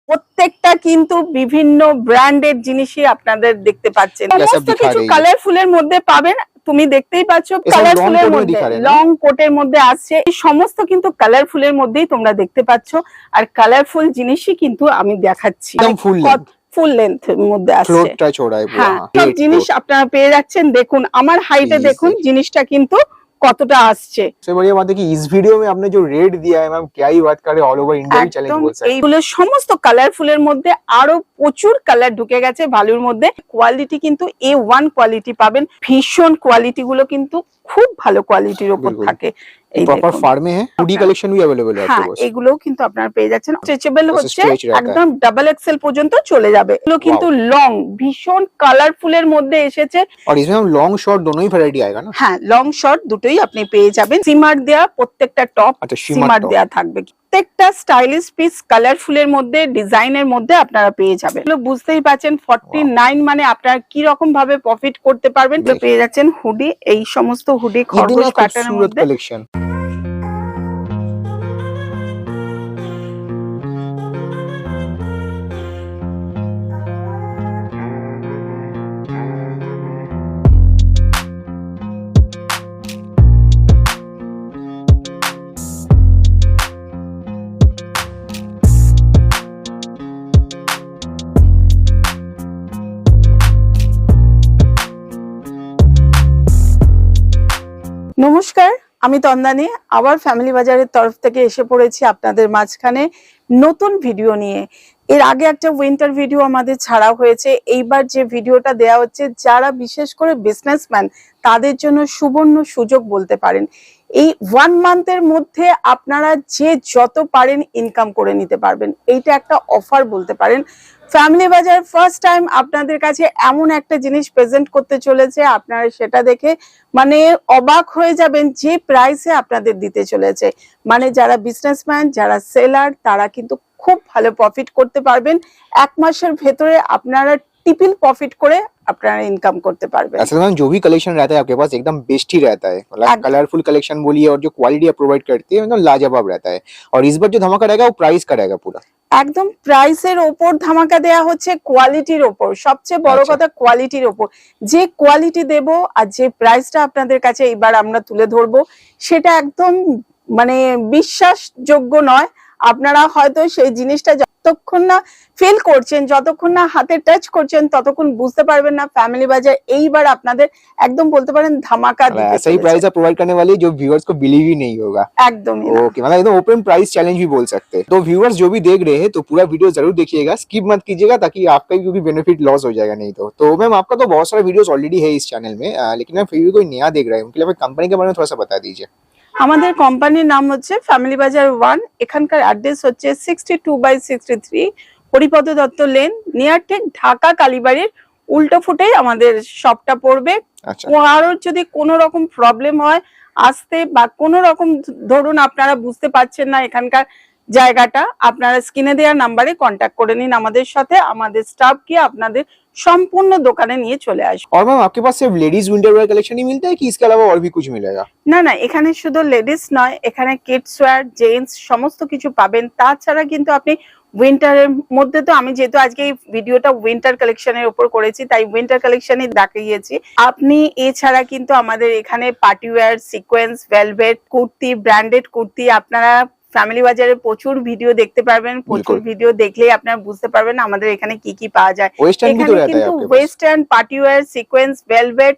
প্রত্যেকটা কিন্তু বিভিন্ন ব্র্যান্ডের জিনিসই আপনাদের দেখতে পাচ্ছেন। সমস্ত কিছু কালারফুলের মধ্যে পাবেন। তুমি দেখতেই পাচ্ছ কালারফুলের মধ্যে, লং কোটের মধ্যে আসছে। এই সমস্ত কিন্তু কালারফুলের মধ্যেই তোমরা দেখতে পাচ্ছ। আর কালারফুল জিনিসই কিন্তু আমি দেখাচ্ছি, ফুল লেন্থ এর মধ্যে আসছে। হ্যাঁ, সব জিনিস আপনারা পেয়ে যাচ্ছেন। দেখুন আমার হাইটে দেখুন জিনিসটা কিন্তু কতটা আসছে। सबसे बढ़िया बात है कि इस वीडियो में आपने जो रेट दिया है मैम, क्या ही बात करें, ऑल ओवर इंडिया भी चैलेंज बोल सकते हैं। এইগুলো সমস্ত কালারফুলের মধ্যে আরো প্রচুর কালার ঢুকে গেছে ভালুর মধ্যে। কোয়ালিটি কিন্তু A1 কোয়ালিটি পাবেন। ভীষণ কোয়ালিটি গুলো কিন্তু খুব ভালো কোয়ালিটির উপর থাকে। এই প্রপার ফার্মে है, हुडी कलेक्शन भी अवेलेबल है आपके पास। पास। এগুলোও কিন্তু আপনারা পেয়ে যাচ্ছেন। স্ট্রেচেবল হচ্ছে, একদম ডাবল এক্সেল পর্যন্ত চলে যাবে। এগুলো কিন্তু লং, ভীষণ কালারফুলের মধ্যে এসেছে। और इसमें हम लॉन्ग शॉर्ट दोनों ही वैरायटी आएगा ना? হ্যাঁ, লং শর্ট দুটোই আপনি পেয়ে যাবেন। সিমার দেয়া প্রত্যেকটা টপ সিমার দেয়া থাকবে। প্রত্যেকটা স্টাইলিশ পিস কালারফুলের মধ্যে, ডিজাইনের মধ্যে আপনারা পেয়ে যাবেন। এগুলো বুঝতেই পাচ্ছেন 49 মানে আপনারা কি রকম ভাবে প্রফিট করতে পারবেন। তো পেয়ে যাচ্ছেন হুডি, এই সমস্ত হুডি খরগোশ প্যাটার্নের মধ্যে। নমস্কার, আমি তন্দানী আবার ফ্যামিলি বাজারের তরফ থেকে এসে পড়েছি আপনাদের মাঝখানে নতুন ভিডিও নিয়ে। এর আগে একটা উইন্টার ভিডিও আমাদের ছাড়া হয়েছে। এইবার যে ভিডিওটা দেয়া হচ্ছে, যারা বিশেষ করে বিজনেসম্যান তাদের জন্য সুবর্ণ সুযোগ বলতে পারেন। এই 1 মান্থের মধ্যে আপনারা যে যত পারেন ইনকাম করে নিতে পারবেন। এইটা একটা অফার বলতে পারেন। ফ্যামিলি বাজার ফার্স্ট টাইম আপনাদের কাছে এমন একটা জিনিস প্রেজেন্ট করতে চলেছে, আপনারা সেটা দেখে মানে অবাক হয়ে যাবেন যে প্রাইসে আপনাদের দিতে চলেছে। মানে যারা বিজনেসম্যান, যারা সেলার, তারা কিন্তু খুব ভালো প্রফিট করতে পারবেন। 1 মাসের ভেতরে আপনারা ट्रिपल प्रॉफिट করে আপনারা इनकम करते पारबेन। अच्छा मैम, जो भी कलेक्शन रहता है आपके पास एकदम बेस्ट ही रहता है, मतलब कलरफुल कलेक्शन बोलिए और जो क्वालिटी आप प्रोवाइड करती है एकदम लाजवाब रहता है। और इस बार जो धमाका रहेगा वो प्राइस का रहेगा पूरा একদম প্রাইসের উপর ধামাকা দেয়া হচ্ছে, কোয়ালিটির উপর। সবচেয়ে বড় কথা কোয়ালিটির উপর। যে কোয়ালিটি দেব আর যে প্রাইসটা আপনাদের কাছে এবার আমরা তুলে ধরবো, সেটা একদম মানে বিশ্বাসযোগ্য নয়। আপনারা হয়তো সেই জিনিসটা যতক্ষণ না ফিল করছেন, যতক্ষণ না হাতে টাচ করছেন, ততক্ষণ বুঝতে পারবেন না। ফ্যামিলি বাজার এইবার আপনাদের একদম বলতে পারেন ধামাকা দিতে ऐसा ही प्राइस आप प्रोवाइड करने वाले जो व्यूअर्स को बिलीव ही नहीं होगा। एकदम ओके, मतलब एकदम ओपन प्राइस चैलेंज भी बोल सकते हैं। तो व्यूअर्स जो भी देख रहे हैं तो पूरा वीडियो जरूर देखिएगा, स्किप मत कीजिएगा, ताकि आपका भी बेनिफिट लॉस हो जाएगा नहीं तो मैम आपका तो बहुत सारा वीडियोस ऑलरेडी है इस चैनल में, लेकिन मैम फिर भी कोई नया देख रहा है उनके लिए कंपनी के बारे में थोड़ा सा बता दीजिए। আমাদের কোম্পানির নাম হচ্ছে ফ্যামিলি বাজার 1। এখানকার অ্যাড্রেস হচ্ছে 62/63 হরিপদ দত্ত লেন, নিয়ার টেক ঢাকা কালীবাড়ির উল্টো ফুটেই আমাদের শপটা পড়বে। আর যদি কোনো রকম প্রবলেম হয় আসতে বা কোনো রকম ধরুন আপনারা বুঝতে পারছেন না এখানকার জায়গাটা, আপনারা স্ক্রিনে দেওয়া নাম্বারে কন্ট্যাক্ট করে নিন আমাদের সাথে। আমাদের স্টাফ গিয়ে আপনাদের সম্পূर्ण দোকানে নিয়ে চলে আসবে। और मैम आपके पास सिर्फ लेडीज विंटर वेयर कलेक्शन ही मिलता है कि इसके अलावा और भी कुछ मिलेगा? না না, এখানে শুধু লেডিস নয়, এখানে কিডস ওয়্যার, জেন্টস সমস্ত কিছু পাবেন। তাছাড়া কিন্তু আপনি উইন্টারের মধ্যে, তো আমি যেহেতু আজকে এই ভিডিওটা উইন্টার কালেকশনের উপর করেছি তাই উইন্টার কালেকশনই দেখিয়েছি। আপনি এছাড়া কিন্তু আমাদের এখানে party wear, sequence, velvet kurti, branded kurti আপনারা ফ্যামিলি বাজারে প্রচুর ভিডিও দেখতে পারবেন। প্রচুর ভিডিও দেখলেই আপনারা বুঝতে পারবেন আমাদের এখানে কি কি পাওয়া যায়। এখানে কিন্তু western, party wear, sequence, velvet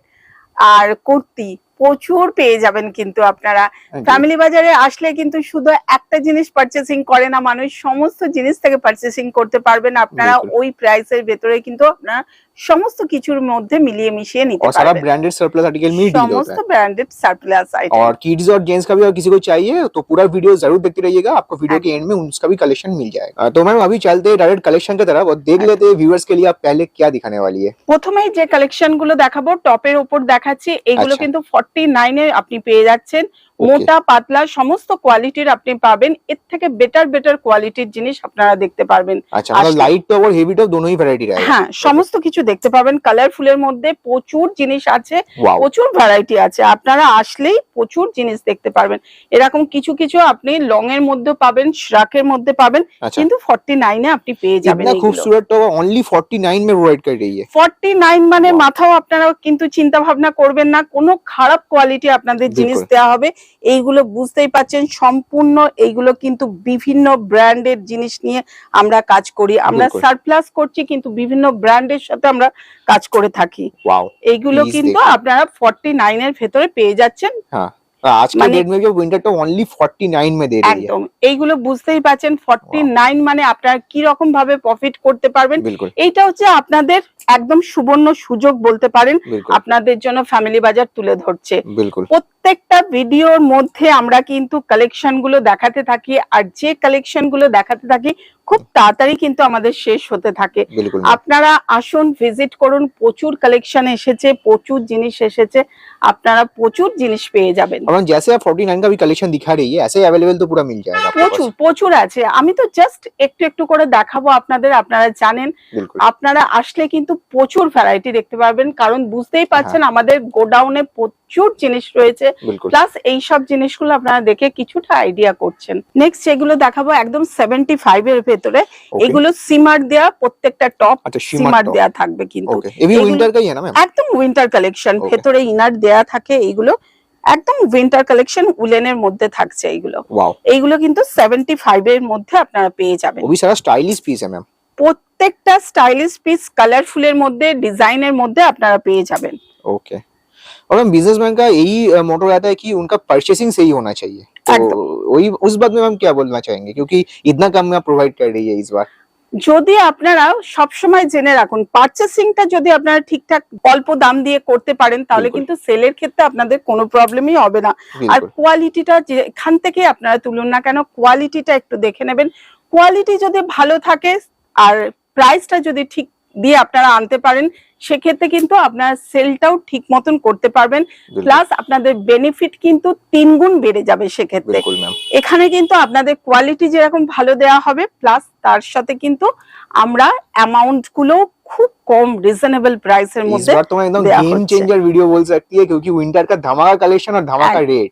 আর কুর্তি প্রচুর পেয়ে যাবেন। কিন্তু আপনারা ফ্যামিলি বাজারে আসলে কিন্তু শুধু একটা জিনিস পারচেসিং করে না মানুষ, সমস্ত জিনিস থেকে পারচেসিং করতে পারবেন আপনারা। ওই প্রাইসের ভেতরে কিন্তু আপনারা সমস্ত কিছুর মধ্যে মিলিয়ে মিশিয়ে নিতে পারবেন। और सारा ब्रांडेड सरप्लस आर्टिकल में डील होता है। समस्त ब्रांडेड सरप्लस आइटम। और किड्स और जेंट्स का भी अगर किसी को चाहिए तो पूरा वीडियो जरूर देखते रहिएगा, आपको वीडियो के एंड में उसका भी कलेक्शन मिल जाएगा। तो मैम अभी चलते हैं डायरेक्ट कलेक्शन की तरफ और देख लेते हैं व्यूअर्स के लिए आप पहले क्या दिखाने वाली है। প্রথমেই যে কালেকশন গুলো দেখাবো টপের উপর দেখাচ্ছি, এগুলো কিন্তু 49 এ আপনি পেয়ে যাচ্ছেন। মোটা পাতলা সমস্ত কোয়ালিটির আপনি পাবেন, এর থেকে বেটার কোয়ালিটির জিনিস আপনারা দেখতে পারবেন। अच्छा मतलब আসলে- लाइट टॉप और हेवी टॉप दोनों ही वैरायटी रहेगा। হ্যাঁ, সমস্ত কিছু দেখতে পাবেন। কালারফুলের মধ্যে প্রচুর জিনিস আছে, वाओ প্রচুর ভ্যারাইটি আছে, আপনারা আসলেই প্রচুর জিনিস দেখতে পারবেন। এরকম কিছু কিছু আপনি লং এর মধ্যে পাবেন, শ্রাকের মধ্যে পাবেন, अच्छा কিন্তু 49 এ আপনি পেয়ে যাবেন इतना এইগুলো। खूबसूरत टॉप ओनली 49 में प्रोवाइड कर रही है। 49 মানে Wow. মাথাও আপনারা কিন্তু চিন্তা ভাবনা করবেন না, কোনো খারাপ কোয়ালিটি আপনাদের জিনিস বিলকুল। দেওয়া হবে। এইগুলো বুঝতেই পাচ্ছেন সম্পূর্ণ, এইগুলো কিন্তু বিভিন্ন ব্র্যান্ডের জিনিস নিয়ে আমরা কাজ করি, আমরা বিলকুল। সারপ্লাস করছি কিন্তু বিভিন্ন ব্র্যান্ডের সাথে আমরা কাজ করে থাকি। वाओ এইগুলো Please কিন্তু দেখুন। আপনারা 49 এর ভেতরে পেয়ে যাচ্ছেন। हाँ आज के মানে- डेट में भी विंटर टॉप ओनली 49 में दे रही है। একদম এইগুলো বুঝতেই পাচ্ছেন 49 মানে আপনারা কি রকম ভাবে প্রফিট করতে পারবেন। बिल्कुल এইটা হচ্ছে আপনাদের একদম সুবর্ণ সুযোগ বলতে পারেন, बिल्कुल আপনাদের জন্য ফ্যামিলি বাজার তুলে ধরছে। बिल्कुल প্রত্যেকটা ভিডিওর মধ্যে আমরা কিন্তু কালেকশন গুলো দেখাতে থাকি, আর যে কালেকশন গুলো দেখাতে থাকি খুব তাড়াতাড়ি কিন্তু আমাদের শেষ হতে থাকে। बिल्कुल আপনারা আসুন, ভিজিট করুন, প্রচুর কালেকশন এসেছে, প্রচুর জিনিস এসেছে, আপনারা প্রচুর জিনিস পেয়ে যাবেন। और जैसे आप 49 का भी कलेक्शन दिखा रही है ऐसे अवेलेबल तो पूरा मिल जाएगा आपके প্রচুর पास। প্রচুর আছে, আমি তো জাস্ট একটু একটু করে দেখাবো আপনাদের, আপনারা জানেন। बिल्कुल আপনারা আসলে কিন্তু প্রচুর ভ্যারাইটি দেখতে পারবেন, কারণ বুঝতেই পারছেন আমাদের গোডাউনে প্রচুর জিনিস রয়েছে, बिल्कुल প্লাস এই সব জিনিসগুলো আপনারা দেখে কিছুটা আইডিয়া করছেন। নেক্সট যেগুলো দেখাবো একদম 75 এর ভেতরে, ओके এগুলো সিমার দেয়া, প্রত্যেকটা টপ अच्छा সিমার शिमर टॉप দেয়া থাকবে কিন্তু। ओके ये भी এগুলো- विंटर का ही है ना मैम। একদম উইন্টার কালেকশন, Okay. ভেতরে ইনার দেয়া থাকে, এইগুলো একদম উইন্টার কালেকশন, উলেনের মধ্যে থাকছে এইগুলো। वाओ এইগুলো কিন্তু 75 এর মধ্যে আপনারা পেয়ে যাবেন। वो भी सारा स्टाइलिश पीस है मैम। প্রত্যেকটা স্টাইলিশ পিস কালারফুলের মধ্যে, ডিজাইনের মধ্যে আপনারা পেয়ে যাবেন। ओके और मैम बिजनेसमैन का यही मोटो रहता है कि उनका परचेसिंग सही होना चाहिए, तो एकदम। वही उस बात में मैम क्या बोलना चाहेंगे क्योंकि इतना कम में आप प्रोवाइड कर रही है इस बार। যদি আপনারা সবসময় জেনে রাখুন, পারচেসিংটা যদি আপনারা ঠিকঠাক অল্প দাম দিয়ে করতে পারেন, তাহলে বিলকুল। কিন্তু সেলের ক্ষেত্রে আপনাদের কোনো প্রবলেমই হবে না। আর बिल्कुल কোয়ালিটিটা যেখান থেকে আপনারা তুলুন না কেন, কোয়ালিটিটা একটু দেখে নেবেন। কোয়ালিটি যদি ভালো থাকে আর প্রাইসটা যদি ঠিক দিয়ে আপনারা আনতে পারেন, সেক্ষেত্রে কিন্তু আপনারা সেলটাও ঠিক মতন করতে পারবেন, बिल्कुल প্লাস আপনাদের বেনিফিট কিন্তু 3 গুণ বেড়ে যাবে সেক্ষেত্রে। बिल्कुल मैम এখানে কিন্তু আপনাদের কোয়ালিটি যেরকম ভালো দেওয়া হবে, প্লাস তার সাথে কিন্তু আমরা অ্যামাউন্ট গুলো খুব কম রিজনেবল প্রাইসের इस মধ্যে बार तो मैं एकदम देया गेम होच्छे। चेंजर वीडियो बोल सकती है क्योंकि विंटर का धमाका कलेक्शन और धमाका रेट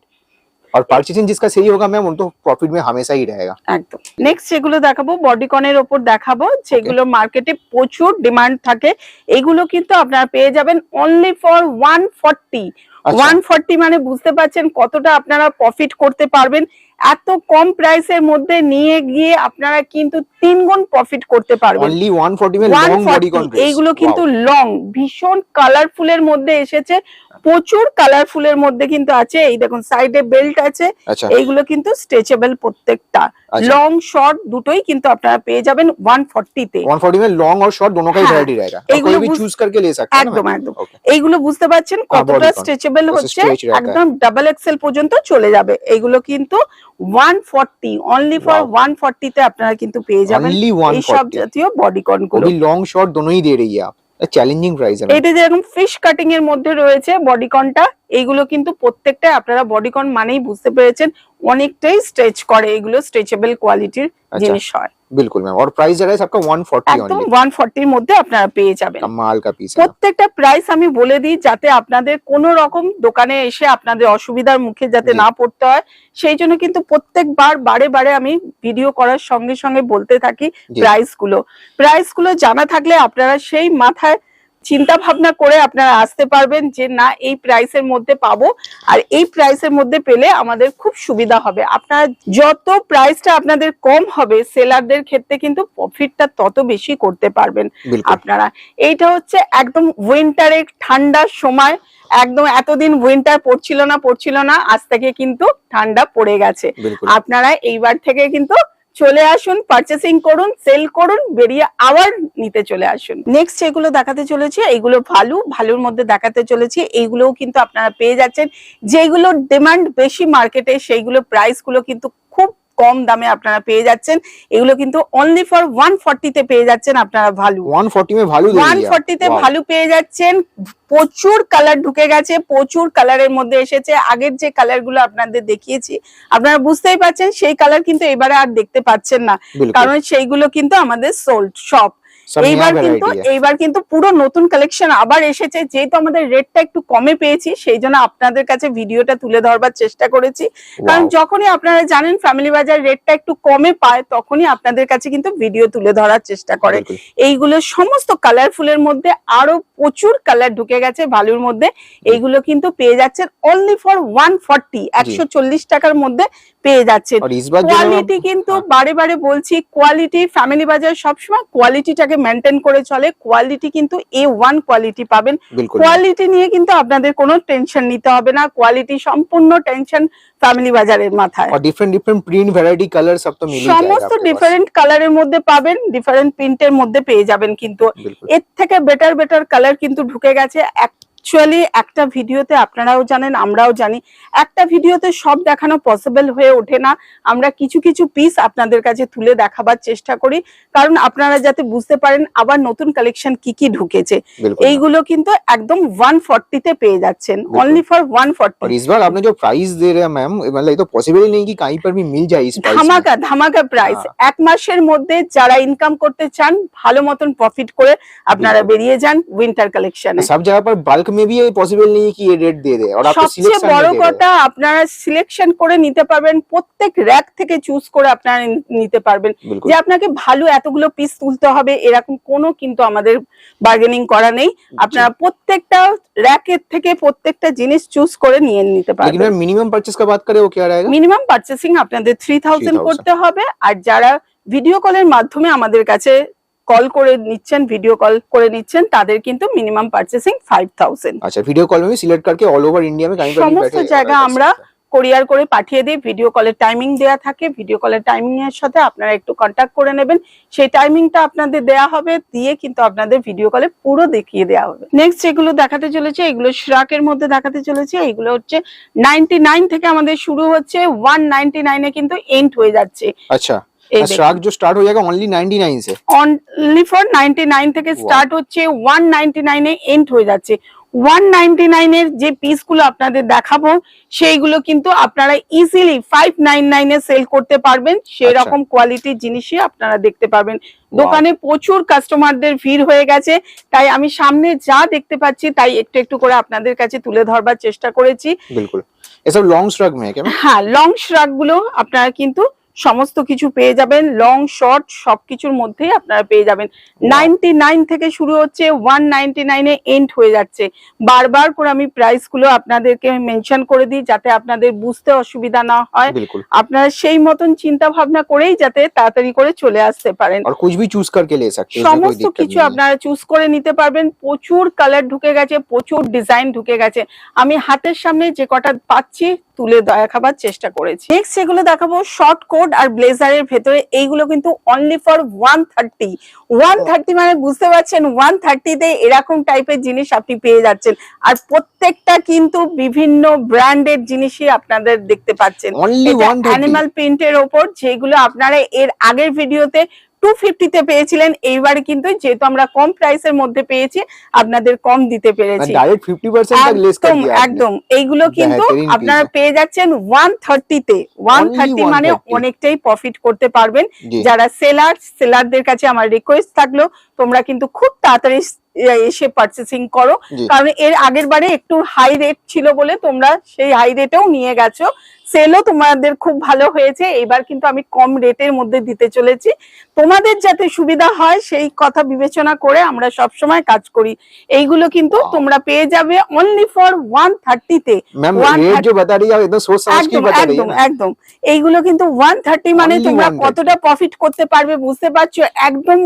और परचेसिंग जिसका सही होगा मैम उन तो प्रॉफिट में हमेशा ही रहेगा। একদম। নেক্সট যেগুলো দেখাবো বডিকনের ওপর দেখাবো, যেগুলো মার্কেটে প্রচুর ডিমান্ড থাকে, এগুলো কিন্তু আপনারা পেয়ে যাবেন অনলি ফর 140। আচ্ছা 140 মানে বুঝতে পারছেন কতটা আপনারা প্রফিট করতে পারবেন। এত কম প্রাইসের মধ্যে নিয়ে গিয়ে আপনারা কিন্তু 3 গুণ প্রফিট করতে পারবেন। ओनली 140 में लॉन्ग बॉडी 140 कॉन ड्रेस। এইগুলো কিন্তু লং, ভীষণ কালারফুলের মধ্যে এসেছে, প্রচুর কালারফুলের মধ্যে কিন্তু আছে। এই দেখুন সাইডে বেল্ট আছে, अच्छा এইগুলো কিন্তু স্ট্রেচেবল প্রত্যেকটা, আচ্ছা। লং শর্ট দুটোই কিন্তু আপনারা পেয়ে যাবেন 140 তে। 140 में लॉन्ग और शॉर्ट दोनों का ही हाँ, वैरायटी रहेगा और एगुलो कोई भी बुझ- चूज करके ले सकता है ना একদম मैम? একদম। ओके এইগুলো বুঝতে পারছেন হ্যাঁ, কতটা bodycon। স্ট্রেচেবল Plus হচ্ছে, stretch रहता है। একদম ডাবল এক্সেল পর্যন্ত চলে যাবে। এইগুলো কিন্তু 140, অনলি ফর Wow। 140 তে আপনারা কিন্তু পেয়ে যাবেন Only এই সব 140 জাতীয় বডিকন वो গুলো। भी लॉन्ग शॉर्ट दोनों ही दे रही है आप। चैलेंजिंग प्राइस है मैम। এটা যেরকম ফিশ কাটিং এর মধ্যে রয়েছে বডিকনটা, এইগুলো কিন্তু প্রত্যেকটা আপনারা বডিকন মানেই বুঝতে পেরেছেন অনেকটাই স্ট্রেচ করে, এগুলো স্ট্রেচেবল কোয়ালিটির আচ্ছা। জিনিস হয়। बिल्कुल मैम और प्राइस जरा है सबका 140 একদম ओनली। 140 এর মধ্যে আপনারা পেয়ে যাবেন। कमाल का पीस है। প্রত্যেকটা প্রাইস আমি বলে দিই যাতে আপনাদের কোনো রকম দোকানে এসে আপনাদের অসুবিধার মুখে যাতে জি। না পড়তে হয়, সেই জন্য কিন্তু প্রত্যেকবার বারে বারে আমি ভিডিও করার সঙ্গে সঙ্গে বলতে থাকি জি। প্রাইস গুলো জানা থাকলে আপনারা সেই মাথায় চিন্তা ভাবনা করে আপনারা আসতে পারবেন যে না এই প্রাইসের মধ্যে পাবো, আর এই প্রাইসের মধ্যে পেলে আমাদের খুব সুবিধা হবে। আপনারা যত প্রাইসটা আপনাদের কম হবে, সেলারদের ক্ষেত্রে কিন্তু প্রফিটটা তত বেশি করতে পারবেন बिल्कुल আপনারা। এইটা হচ্ছে একদম উইন্টারে, ঠান্ডার সময়, একদম এতদিন উইন্টার পড়ছিল না, আজ থেকে কিন্তু ঠান্ডা পড়ে গেছে। बिल्कुल আপনারা এইবার থেকে কিন্তু চলে আসুন, পারচেসিং করুন, সেল করুন, বেরিয়ে আবার নিতে চলে আসুন। নেক্সট যেগুলো দেখাতে চলেছি এইগুলো ভালুর মধ্যে দেখাতে চলেছি, এইগুলোও কিন্তু আপনারা পেয়ে যাচ্ছেন। যেগুলো ডিমান্ড বেশি মার্কেটে, সেইগুলো প্রাইস গুলো কিন্তু খুব কম দামে আপনারা পেয়ে যাচ্ছেন। এগুলো কিন্তু অনলি ফর 140 তে পেয়ে যাচ্ছেন আপনারা ভালু। 140 में ভালু 140 তে ভালু পেয়ে যাচ্ছেন। প্রচুর কালার ঢুকে গেছে, প্রচুর কালারের মধ্যে এসেছে। আগের যে কালার গুলো আপনাদের দেখিয়েছি আপনারা বুঝতেই পারছেন সেই কালার কিন্তু এবারে আর দেখতে পাচ্ছেন না, কারণ সেইগুলো কিন্তু আমাদের সোল্ড সব। এইবার কিন্তু পুরো নতুন কালেকশন আবার এসেছে, যেহেতু আমাদের রেটটা একটু কমে পেয়েছি সেই জন্য আপনাদের কাছে ভিডিওটা তুলে ধরবার চেষ্টা করেছি। কারণ যখনই আপনারা জানেন ফ্যামিলি বাজার রেটটা একটু কমে পায় তখনই আপনাদের কাছে কিন্তু ভিডিও তুলে ধরার চেষ্টা করে। এইগুলো সমস্ত কালারফুলের মধ্যে আরো প্রচুর কালার ঢুকে গেছে ভালুর মধ্যে। এইগুলো কিন্তু পেয়ে যাচ্ছেন অনলি ফর 140, 140 টাকার মধ্যে পেয়ে যাচ্ছেন। কোয়ালিটি কিন্তু বারে বারে বলছি, কোয়ালিটি ফ্যামিলি বাজার সবসময় কোয়ালিটিটাকে মেনটেন করে চলে। কোয়ালিটি কিন্তু A1 কোয়ালিটি পাবেন। কোয়ালিটি নিয়ে কিন্তু আপনাদের কোনো টেনশন নিতে হবে না, কোয়ালিটি সম্পূর্ণ টেনশন ফ্যামিলি বাজারের মাথায়। और different different print variety colour सब तो मिल ही जाएगा, সমস্ত ডিফারেন্ট কালারের মধ্যে পাবেন, ডিফারেন্ট প্রিন্টের মধ্যে পেয়ে যাবেন। কিন্তু এর থেকে বেটার কালার কিন্তু ঢুকে গেছে। অ্যাকচুয়ালি একটা ভিডিওতে আপনারাও জানেন আমরাও জানি একটা ভিডিওতে সব দেখানো পসিবল হয়ে ওঠে না। আমরা কিছু কিছু পিস আপনাদের কাছে তুলে দেখাবার চেষ্টা করি, কারণ আপনারা যাতে বুঝতে পারেন আবার নতুন কালেকশন কি কি ঢুকেছে। এইগুলো কিন্তু একদম 140 তে পেয়ে যাচ্ছেন, অনলি ফর 140। और इस बार आपने जो प्राइस दे रहे हैं मैम, मतलब ये तो पॉसिबल ही नहीं कि कहीं पर भी मिल जाए इस प्राइस में। ধামাকা প্রাইস। এক মাসের মধ্যে যারা ইনকাম করতে চান ভালো মতন প্রফিট করে আপনারা বেরিয়ে যান উইন্টার কালেকশনে। सब जगह पर बल्क में भी ये पॉसिबल नहीं है कि ये रेट दे दे, और आपको সবচেয়ে বড় কথা আপনারা সিলেকশন করে নিতে পারবেন, প্রত্যেক র‍্যাক থেকে চুজ করে আপনারা নিতে পারবেন। যে আপনাকে ভালো এতগুলো পিস তুলতে হবে এরকম কোনো কিন্তু আমাদের বার্গেনিং করা নেই। আপনারা প্রত্যেকটা র‍্যাকের থেকে প্রত্যেকটা জিনিস চুজ করে নিয়ে নিতে পারবেন। लेकिन मिनिमम परचेस का बात करें वो क्या रहेगा? মিনিমাম পারচেসিং আপনাদের 3000 করতে হবে। আর যারা ভিডিও কলের মাধ্যমে আমাদের কাছে কল করে নিচ্ছেন, ভিডিও কল করে নিচ্ছেন, তাদের কিন্তু মিনিমাম পারচেসিং 5000। अच्छा, वीडियो कॉल में भी सिलेक्ट करके ऑल ओवर इंडिया में कहीं पर भी সমস্ত জায়গা আমরা কোরিয়ার করে পাঠিয়ে দিই। ভিডিও কলের টাইমিং দেয়া থাকে, ভিডিও কলের টাইমিং এর সাথে আপনারা একটু কন্টাক্ট করে নেবেন। সেই টাইমিংটা আপনাদের দেয়া হবে, দিয়ে কিন্তু আপনাদের ভিডিও কলে পুরো দেখিয়ে দেওয়া হবে। নেক্সট যেগুলো দেখাতে চলেছে এগুলো শ্রাকের মধ্যে দেখাতে চলেছে। এগুলো হচ্ছে 99 থেকে আমাদের শুরু হচ্ছে, 199 এ কিন্তু এন্ড হয়ে যাচ্ছে। अच्छा, श्राक जो स्टार्ट हो जाएगा ओनली 99 से, অনলি ফর 99 থেকে স্টার্ট হচ্ছে, 199 এ এন্ড হয়ে যাচ্ছে। 199 এর যে পিস গুলো আপনাদের দেখাবো সেইগুলো কিন্তু আপনারা ইজিলি 599 এ সেল করতে পারবেন। সেই রকম কোয়ালিটির জিনিসই আপনারা দেখতে পারবেন। দোকানে প্রচুর কাস্টমারদের ভিড় হয়ে গেছে, তাই আমি সামনে যা দেখতে পাচ্ছি তাই একটু একটু করে আপনাদের কাছে তুলে ধরবার চেষ্টা করেছি। बिल्कुल ये सब लॉन्ग श्रग में है क्या? হ্যাঁ, লং শ্রাক গুলো আপনারা কিন্তু সমস্ত কিছু পেয়ে যাবেন, লং শর্ট সবকিছুর মধ্যেই আপনারা পেয়ে যাবেন। 99 থেকে শুরু হচ্ছে, 199 এ এন্ড হয়ে যাচ্ছে। বারবার করে আমি প্রাইস গুলো আপনাদেরকে মেনশন করে দিই যাতে আপনাদের বুঝতে অসুবিধা না হয়। আপনারা সেই মতন চিন্তা ভাবনা করেই যাতে তাড়াতাড়ি করে চলে আসতে পারেন। और कुछ भी चूज करके ले सकते हैं, সমস্ত কিছু আপনারা চুজ করে নিতে পারবেন। প্রচুর কালার ঢুকে গেছে, প্রচুর ডিজাইন ঢুকে গেছে। আমি হাতের সামনে যে কটা পাচ্ছি তুলে দেখাবার চেষ্টা করেছি। নেক্সট যেগুলো দেখাবো শর্ট কোট আর ব্লেজারের ভেতরে, এইগুলো কিন্তু অনলি ফর 130 মানে বুঝতে পারছেন 130 তে এরকম টাইপের জিনিস আপনি পেয়ে যাচ্ছেন। আর প্রত্যেকটা কিন্তু বিভিন্ন ব্র্যান্ডের জিনিসই আপনাদের দেখতে পাচ্ছেন। অ্যানিমাল প্রিন্টের ওপর, যেগুলো আপনারা এর আগের ভিডিওতে 250 তে পেয়েছিলেন, এইবারে কিন্তু যেহেতু আমরা কম প্রাইসের মধ্যে পেয়েছি আপনাদের কম দিতে পেরেছি। डायरेक्ट 50% तक लेस कर दिया একদম এইগুলো কিন্তু আপনারা পেয়ে যাচ্ছেন 130 তে। 130 মানে অনেকটাই প্রফিট করতে পারবেন। যারা সেলারদের কাছে আমার রিকোয়েস্ট থাকলো তোমরা কিন্তু খুব তাড়াতাড়ি এসে পারচেসিং করো, কারণ এর আগের বারে একটু হাই রেট ছিল বলে তোমরা সেই হাই রেটেও নিয়ে গেছো। সেলও তোমাদের খুব ভালো হয়েছে। এবার কিন্তু আমি কম রেটের মধ্যে দিতে চলেছি, তোমাদের যাতে সুবিধা হয় সেই কথা বিবেচনা করে আমরা সব সময় কাজ করি। এইগুলো কিন্তু তোমরা পেয়ে যাবে অনলি ফর 130 তে। मैम रेट जो बता रही है एकदम सोच समझ के बता रही है। একদম এইগুলো কিন্তু 130 মানে তোমরা কতটা প্রফিট করতে পারবে বুঝতে পারছো। একদম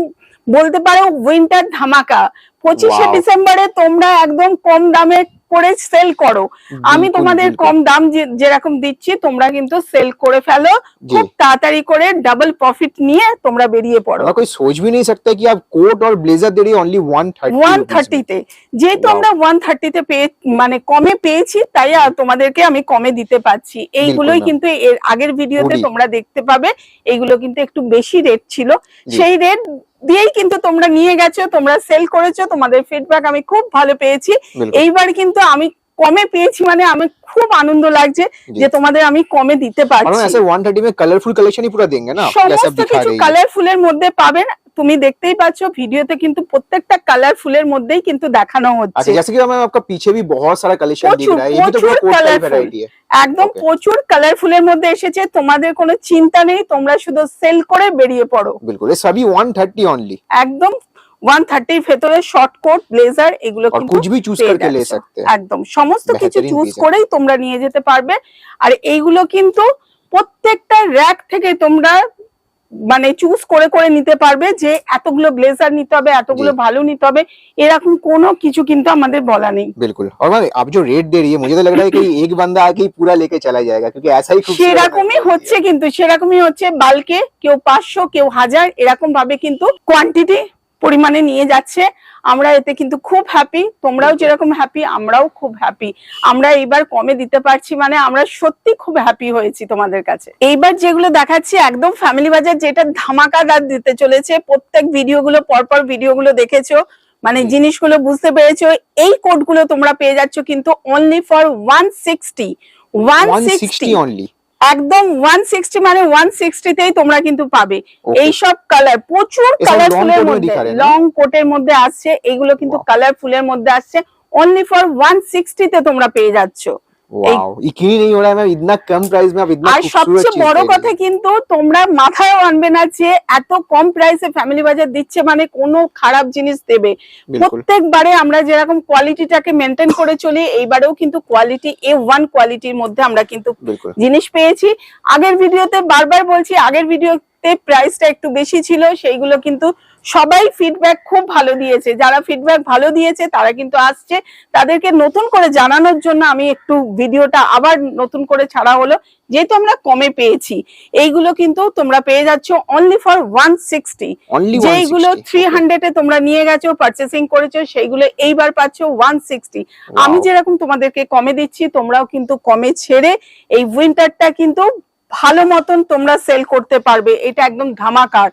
বলতে পারো উইন্টার ধামাকা। 25শে ডিসেম্বরে তোমরা একদম কম দামে করে সেল করো। আমি बिल्कुल, তোমাদের बिल्कुल। কম দাম যেরকম দিচ্ছি তোমরা কিন্তু সেল করে ফেলো, जी। খুব তাড়াতাড়ি করে ডাবল প্রফিট নিয়ে তোমরা বেরিয়ে পড়ো। मतलब कोई सोच भी नहीं सकता कि आप कोट और ब्लेजर दे रही है ओनली 130 रुपीस में। 130 যেহেতু Wow। আমরা 130 পেয়ে মানে কমে পেয়েছি তাই আর তোমাদেরকে আমি কমে দিতে পারছি। এইগুলোই ma'am। কিন্তু এর আগের ভিডিওতে হুডি। তোমরা দেখতে পাবে, এইগুলো কিন্তু একটু বেশি রেট ছিল, জি। সেই রেট দিয়েই কিন্তু তোমরা নিয়ে গেছো, তোমরা সেল করেছো, তোমাদের ফিডব্যাক আমি খুব ভালো পেয়েছি। बिल्कुल। এইবার কিন্তু আমি কমে পেয়েছি মানে আমি খুব আনন্দ লাগছে जी। যে তোমাদের আমি কমে দিতে और मैम পারছি। ऐसे 130 में कलरफुल कलेक्शन ही पूरा देंगे ना, जैसे आप সমস্ত दिखा কিছু रही है। কালারফুলের মধ্যে পাবেন, তুমি দেখতেই পাচ্ছ ভিডিওতে কিন্তু প্রত্যেকটা কালারফুলের মধ্যেই কিন্তু দেখানো হচ্ছে। अच्छा, जैसे कि मैम आपका पीछे भी बहुत सारा कलेक्शन दिख প্রচুর रहा है, ये भी तो पूरा প্রচুর कोट का ही কালারফুল, वैरायटी है। একদম Okay। প্রচুর কালারফুলের মধ্যে এসেছে, তোমাদের কোনো চিন্তা নেই, তোমরা শুধু সেল করে বেরিয়ে পড়ো। बिल्कुल, ये सभी 130 ओनली। একদম 130 ভেতরে শর্ট কোট ব্লেজার এগুলো और কিন্তু कुछ भी चूज পেয়ে करके ले যাচ্ছ। सकते हैं। একদম সমস্ত কিছু বেহতরিন চুজ piece है। করেই তোমরা নিয়ে যেতে পারবে। আর এইগুলো কিন্তু প্রত্যেকটা র‍্যাক থেকে তোমরা মানে চুজ করে করে নিতে পারবে যে এতগুলো ব্লেজার নিতে হবে, এতগুলো জি। ভালো নিতে হবে, এরকম কোনো কিছু কিন্তু আমাদের বলা নেই। बिल्कुल। और मैम आप जो रेट दे रही है मुझे तो लग रहा है कि एक बंदा आके ही पूरा लेके चला जाएगा, क्योंकि ऐसा ही खूबसूरत সেরকমই হচ্ছে, কিন্তু সেরকমই হচ্ছে, বাল্কে কেউ 500 কেউ 1000 এরকম ভাবে কিন্তু কোয়ান্টিটি পরিমাণে নিয়ে যাচ্ছে। আমরা এতে কিন্তু খুব হ্যাপি, তোমরাও যেরকম হ্যাপি আমরাও খুব হ্যাপি। আমরা এইবার কমে দিতে পারছি মানে আমরা সত্যি খুব হ্যাপি হয়েছি তোমাদের কাছে। এইবার যেগুলো দেখাচ্ছি একদম ফ্যামিলি বাজার যেটা ধামাকাদার দিতে চলেছে, প্রত্যেক ভিডিওগুলো পরপর ভিডিওগুলো দেখেছো মানে জি। জিনিসগুলো বুঝতে পেরেছো। এই কোডগুলো তোমরা পেয়ে যাচ্ছ কিন্তু অনলি ফর 160 160 ओनली। একদম 160 মানে 160 তেই তোমরা কিন্তু পাবে। Okay। এই সব কালার প্রচুর ये सब কালারফুলের long coat में মধ্যে, दिखा रहे हैं ना? লং কোটের মধ্যে আসছে, এগুলো কিন্তু Wow। কালারফুলের মধ্যে আসছে, অনলি ফর 160 তে তোমরা পেয়ে যাচ্ছ। वाओ, यकीन ही नहीं हो रहा है मैम, इतना कम प्राइस में आप इतना আর खूबसूरत সবচেয়ে चीज বড় दे रही কথা है। কিন্তু তোমরা মাথায়ও আনবে না যে এত কম প্রাইসে ফ্যামিলি বাজার দিচ্ছে মানে কোনো খারাপ জিনিস দেবে। बिल्कुल। প্রত্যেকবারে আমরা যেরকম কোয়ালিটিটাকে মেনটেন করে চলি, এইবারেও কিন্তু কোয়ালিটি A1 কোয়ালিটির মধ্যে আমরা কিন্তু बिल्कुल। জিনিস পেয়েছি। আগের ভিডিওতে বারবার বলছি, আগের ভিডিওতে প্রাইসটা একটু বেশি ছিল, সেইগুলো কিন্তু সবাই ফিডব্যাক খুব ভালো দিয়েছে। যারা ফিডব্যাক ভালো দিয়েছে তারা কিন্তু আসছে, তাদেরকে নতুন করে জানানোর জন্য আমি একটু ভিডিওটা আবার নতুন করে ছাড়া হলো, যেহেতু আমরা কমে পেয়েছি। এইগুলো কিন্তু তোমরা পেয়ে যাচ্ছ অনলি ফর 160। Only যেইগুলো 160। 300 এ তোমরা নিয়ে গেছো পারচেসিং করেছো সেইগুলো এইবার পাচ্ছ 160। আমি Wow। যেরকম তোমাদেরকে কমে দিচ্ছি তোমরাও কিন্তু কমে ছেড়ে এই উইন্টারটা কিন্তু ভালো মতন তোমরা সেল করতে পারবে। এটা একদম ধামাকার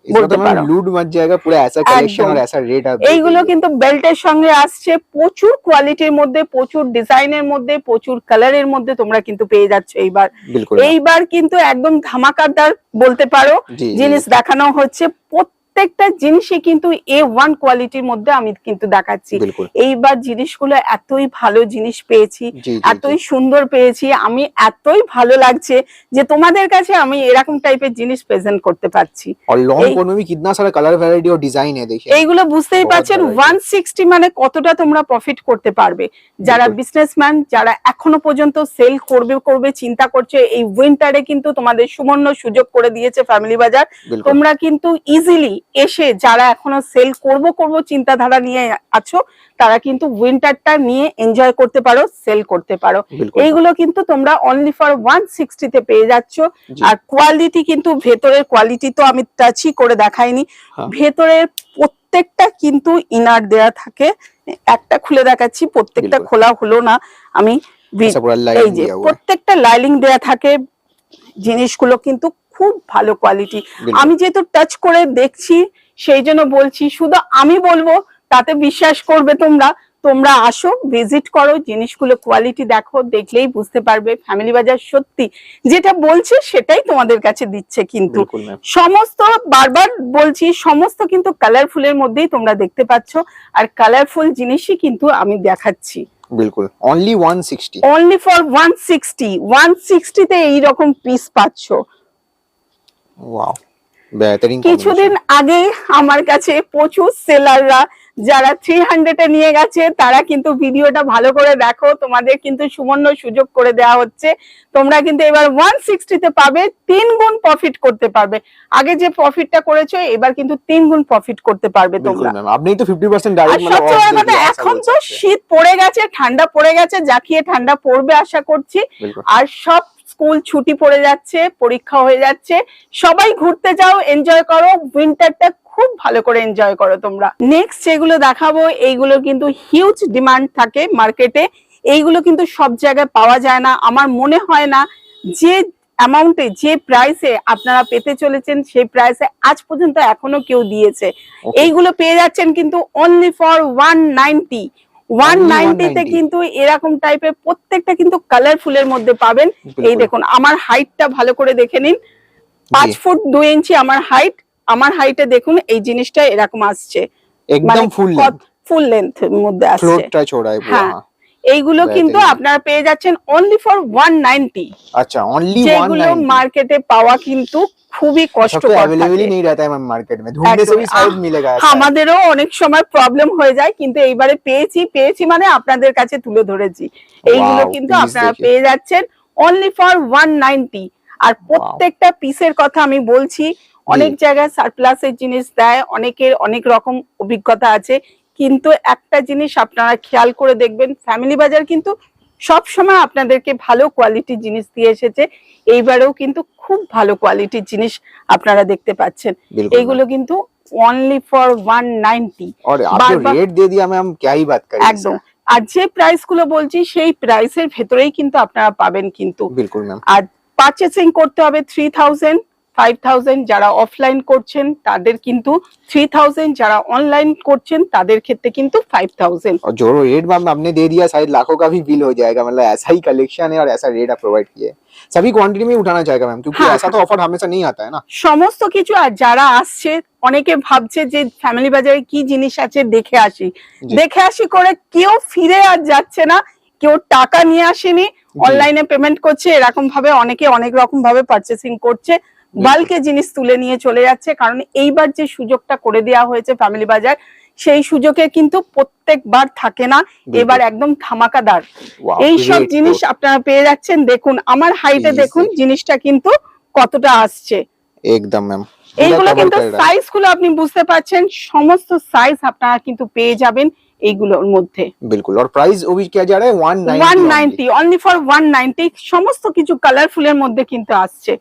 इसमें বলতে तो मैम পারো। लूट मच जाएगा पूरा, ऐसा कलेक्शन একদম। और ऐसा रेट आप दे এইগুলো रही है। কিন্তু বেল্টের সঙ্গে আসছে, প্রচুর কোয়ালিটির মধ্যে, প্রচুর ডিজাইনের মধ্যে, প্রচুর কালারের মধ্যে তোমরা কিন্তু পেয়ে যাচ্ছ এইবার। बिल्कुल मैम। এইবার কিন্তু একদম ধামাকাদার বলতে পারো জি, জি। জিনিস দেখানো হচ্ছে। প্রত্যেকটা জিনিসই কিন্তু A1 কোয়ালিটির মধ্যে আমি কিন্তু দেখাচ্ছি। बिल्कुल। এইবার জিনিসগুলো এতই ভালো জিনিস পেয়েছি, জি, জি, এতই জি। সুন্দর পেয়েছি, আমি এতই ভালো লাগছে যে তোমাদের কাছে আমি এরকম টাইপের জিনিস প্রেজেন্ট করতে পারছি। और लॉन्ग এই- कोट में भी कितना सारा कलर वैरायटी और डिजाइन है, देखिए। এইগুলো বুঝতেই बहुत পারছেন variety। 160 মানে কতটা তোমরা প্রফিট করতে পারবে। যারা बिल्कुल। বিজনেসম্যান, যারা এখনো পর্যন্ত সেল করবে চিন্তা করছে, এই উইন্টারে কিন্তু তোমাদের সুবর্ণ সুযোগ করে দিয়েছে ফ্যামিলি বাজার। बिल्कुल। তোমরা কিন্তু ইজিলি এসে যারা এখনো সেল করব চিন্তাধারা নিয়ে আছো তারা কিন্তু উইন্টারটা নিয়ে এনজয় করতে পারো, সেল করতে পারো। बिल्कुल। এইগুলো কিন্তু তোমরা অনলি ফর 160 তে পেয়ে যাচ্ছ। জি। আর কোয়ালিটি কিন্তু ভেতরের কোয়ালিটি তো আমি টাচই করে দেখাইনি, হ্যাঁ। ভেতরের প্রত্যেকটা কিন্তু ইনার দেয়া থাকে। একটা খুলে দেখাচ্ছি, প্রত্যেকটা बिल्कुल। খোলা হলো না আমি। ऐसा पूरा এই लाइनिंग যে दिया हुआ है। প্রত্যেকটা লাইলিং দেয়া থাকে, জিনিসগুলো কিন্তু খুব ভালো কোয়ালিটি। बिल्कुल। আমি যেহেতু টাচ করে দেখছি সেই জন্য বলছি, শুধু আমি বলবো তাতে বিশ্বাস করবে তোমরা। তোমরা আসো, ভিজিট করো, জিনিসগুলো কোয়ালিটি দেখো, দেখলেই বুঝতে পারবে ফ্যামিলি বাজার সত্যি যেটা বলছে সেটাই তোমাদের কাছে দিচ্ছে। কিন্তু बिल्कुल मैम। সমস্ত বারবার বলছি সমস্ত কিন্তু কালারফুলের মধ্যেই তোমরা দেখতে পাচ্ছ, আর কালারফুল জিনিসই কিন্তু আমি দেখাচ্ছি। बिल्कुल ओनली 160। অনলি ফর 160 তে এইরকম পিস পাচ্ছ। वाओ, बेहतरीन কিছুদিন আগে আমার কাছে প্রচুর সেলাররা যারা 300 এ নিয়ে গেছে তারা কিন্তু ভিডিওটা ভালো করে দেখো, তোমাদের কিন্তু সুবর্ণ সুযোগ করে দেওয়া হচ্ছে। তোমরা কিন্তু এবার 160 তে পাবে, 3 গুণ প্রফিট করতে পারবে। আগে যে প্রফিটটা করেছো এবার কিন্তু 3 গুণ প্রফিট করতে পারবে बिल्कुल তোমরা। मैम আপনি তো 50% আর ডাইরেক্ট মানে সবচেয়ে বড় কথা, এখন তো শীত পড়ে গেছে, ঠান্ডা পড়ে গেছে, জাকিয়ে ঠান্ডা পড়বে আশা করছি। আর সব স্কুল ছুটি পড়ে যাচ্ছে, পরীক্ষা হয়ে যাচ্ছে, সবাই ঘুরতে যাও, এনজয় করো, উইন্টারটা খুব ভালো করে এনজয় করো তোমরা। নেক্সট যেগুলো দেখাবো এইগুলো কিন্তু হিউজ ডিমান্ড থাকে মার্কেটে, এইগুলো কিন্তু সব জায়গায় পাওয়া যায় না। আমার মনে হয় না যে অ্যামাউন্টে, যে প্রাইসে আপনারা পেতে চলেছেন সেই প্রাইসে আজ পর্যন্ত এখনো কেউ দিয়েছে। এইগুলো পেয়ে যাচ্ছেন কিন্তু অনলি ফর 190। 190 তে কিন্তু এরকম টাইপের প্রত্যেকটা কিন্তু কালারফুলের মধ্যে পাবেন। এই দেখুন আমার হাইটটা ভালো করে দেখে নিন, 5 ফুট 2 ইঞ্চি আমার হাইট। আমার হাইটে দেখুন এই জিনিসটা এরকম আসছে, একদম ফুল লেন্থ এর মধ্যে আসছে। ফ্লোরটা ছোড়া है पूरा। হ্যাঁ, এইগুলো কিন্তু আপনারা পেয়ে যাচ্ছেন অনলি ফর 190। আচ্ছা অনলি 190, যেগুলো মার্কেটে পাওয়া কিন্তু খুবই কষ্টকর থাকে, अवेलेबल ही नहीं रहता है मैम मार्केट में, ढूंढने से भी शायद मिलेगा ऐसा। আমাদেরও অনেক সময় প্রবলেম হয়ে যায়, কিন্তু এইবারে পেয়েছি মানে আপনাদের কাছে তুলে ধরেছি। এইগুলো কিন্তু আপনারা পেয়ে যাচ্ছেন অনলি ফর 190। আর প্রত্যেকটা পিসের কথা আমি বলছি, অনেক জায়গায় সারপ্লাসের জিনিস দেয়, অনেকের অনেক রকম অভিজ্ঞতা আছে, কিন্তু একটা জিনিস আপনারা খেয়াল করে দেখবেন, ফ্যামিলি বাজার কিন্তু সব সময় আপনাদেরকে ভালো কোয়ালিটির জিনিস দিয়ে এসেছে। এইবারেও কিন্তু খুব ভালো কোয়ালিটির জিনিস আপনারা দেখতে পাচ্ছেন। এইগুলো কিন্তু অনলি ফর 190। और आप जो रेट दे दिया मैम क्या ही बात करें একদম। আর যে প্রাইস গুলো বলছি সেই প্রাইসের ভেতরেই কিন্তু আপনারা পাবেন কিন্তু। बिल्कुल मैम। আর পারচেসিং করতে হবে 3000, 5000 যারা অফলাইন করছেন তাদের কিন্তু 3000, যারা অনলাइन করছেন তাদের ক্ষেত্রে কিন্তু 5000। और जो रेट मैम आपने दे दिया शायद लाखों का भी बिल हो जाएगा, मतलब ऐसा ही कलेक्शन है और ऐसा रेट आप प्रोवाइड किए, सभी क्वांटिटी में उठाना चाहेगा मैम, क्योंकि ऐसा तो ऑफर हमेशा नहीं आता है ना। সমস্ত কিছু। আর যারা আসছে অনেকে ভাবছে যে ফ্যামিলি বাজারে কি জিনিস আছে দেখে আসি করে কেউ ফিরে আর যাচ্ছে না, কেউ টাকা নিয়ে আসেনি, অনলাইনে পেমেন্ট করছে, এরকম ভাবে অনেকে অনেক রকম ভাবে পারচেসিং করছে, বাল্কে জিনিস তুলে নিয়ে চলে যাচ্ছে। কারণ এইবার যে সুযোগটা করে দেওয়া হয়েছে ফ্যামিলি বাজার, সেই সুযোগে কিন্তু প্রত্যেকবার থাকে না, এবার একদম ধামাকাদার এই সব জিনিস আপনারা পেয়ে যাচ্ছেন। দেখুন আমার হাইটে দেখুন জিনিসটা কিন্তু কতটা আসছে একদম ম্যাম। এইগুলো কিন্তু সাইজ গুলো আপনি বুঝতে পারছেন, সমস্ত সাইজ আপনারা কিন্তু পেয়ে যাবেন এইগুলোর মধ্যে। बिल्कुल। और प्राइस वो भी क्या जा रहा है 190, অনলি ফর 190। সমস্ত কিছু কালারফুলের মধ্যে কিন্তু আসছে।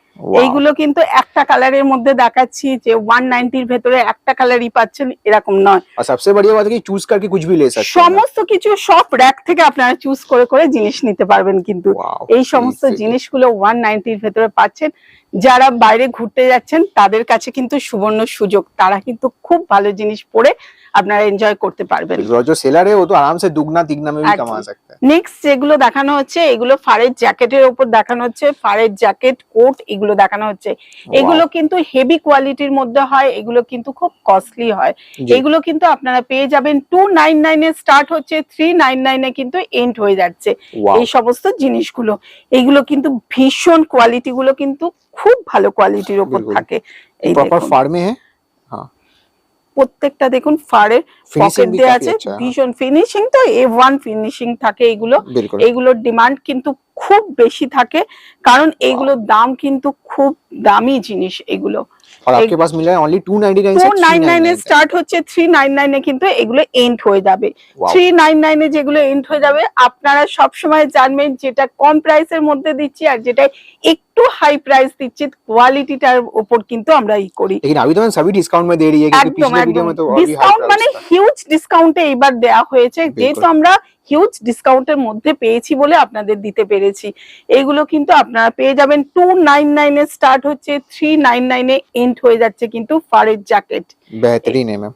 এইগুলো কিন্তু একটা কালারের মধ্যে দেখাচ্ছি যে 190 এর ভেতরে একটা কালারই পাচ্ছেন এরকম নয়। और सबसे बढ़िया बात है कि चूज करके कुछ भी ले सकते हैं। সমস্ত কিছু সব র‍্যাক থেকে আপনারা চুজ করে জিনিস নিতে পারবেন কিন্তু। এই সমস্ত জিনিসগুলো 190 এর ভেতরে পাচ্ছেন। যারা বাইরে ঘুরতে যাচ্ছেন তাদের কাছে কিন্তু সুবর্ণ সুযোগ, তারা কিন্তু খুব ভালো জিনিস পরে আপনারা এনজয় করতে পারবেন। जो सेलर है वो तो आराम से दुगना तिगना में भी कमा सकता है। নেক্সট যেগুলো দেখানো হচ্ছে এগুলো ফারের জ্যাকেটের উপর দেখানো হচ্ছে, ফারের জ্যাকেট কোট এগুলো দেখানো হচ্ছে। এগুলো কিন্তু হেভি কোয়ালিটির মধ্যে হয়, এগুলো কিন্তু খুব কস্টলি হয়। এগুলো কিন্তু আপনারা পেয়ে যাবেন 299 এ স্টার্ট হচ্ছে, 399 এ কিন্তু এন্ড হয়ে যাচ্ছে এই সমস্ত জিনিসগুলো। এগুলো কিন্তু ভীষণ কোয়ালিটি গুলো কিন্তু খুব ভালো কোয়ালিটির উপর থাকে। এই প্রপার ফার্মে है। हां প্রত্যেকটা দেখুন ফারের পকেট দেয়া আছে, ভীষণ ফিনিশিং তো A1 ফিনিশিং থাকে এগুলো। এগুলোর ডিমান্ড কিন্তু খুব বেশি থাকে, কারণ এগুলোর দাম কিন্তু খুব দামি জিনিস এগুলো। और आपके पास मिल रहा है ओनली 299 से 299 এ স্টার্ট হচ্ছে, 399 এ কিন্তু এগুলো এন্ড হয়ে যাবে। 399 এ যেগুলো এন্ড হয়ে যাবে আপনারা সব সময় জানবেন যেটা কম প্রাইসের মধ্যে দিচ্ছি আর যেটা একটু হাই প্রাইস দিচ্ছি, কোয়ালিটিটার উপর কিন্তু আমরা ই করি। लेकिन अभी तो मैंने सभी डिस्काउंट में दे रही है, क्योंकि पिछले वीडियो में तो और भी ডিসকাউন্ট মানে হিউজ ডিসকাউন্টে এইবার দেয়া হয়েছে, যেহেতু আমরা হিউজ ডিসকাউন্টের মধ্যে পেয়েছি বলে আপনাদের দিতে পেরেছি। এইগুলো কিন্তু আপনারা পেয়ে যাবেন 299 এ স্টার্ট হচ্ছে, 399 এ এন্ড হয়ে যাচ্ছে কিন্তু ফারের জ্যাকেট। बेहतरीन है मैम।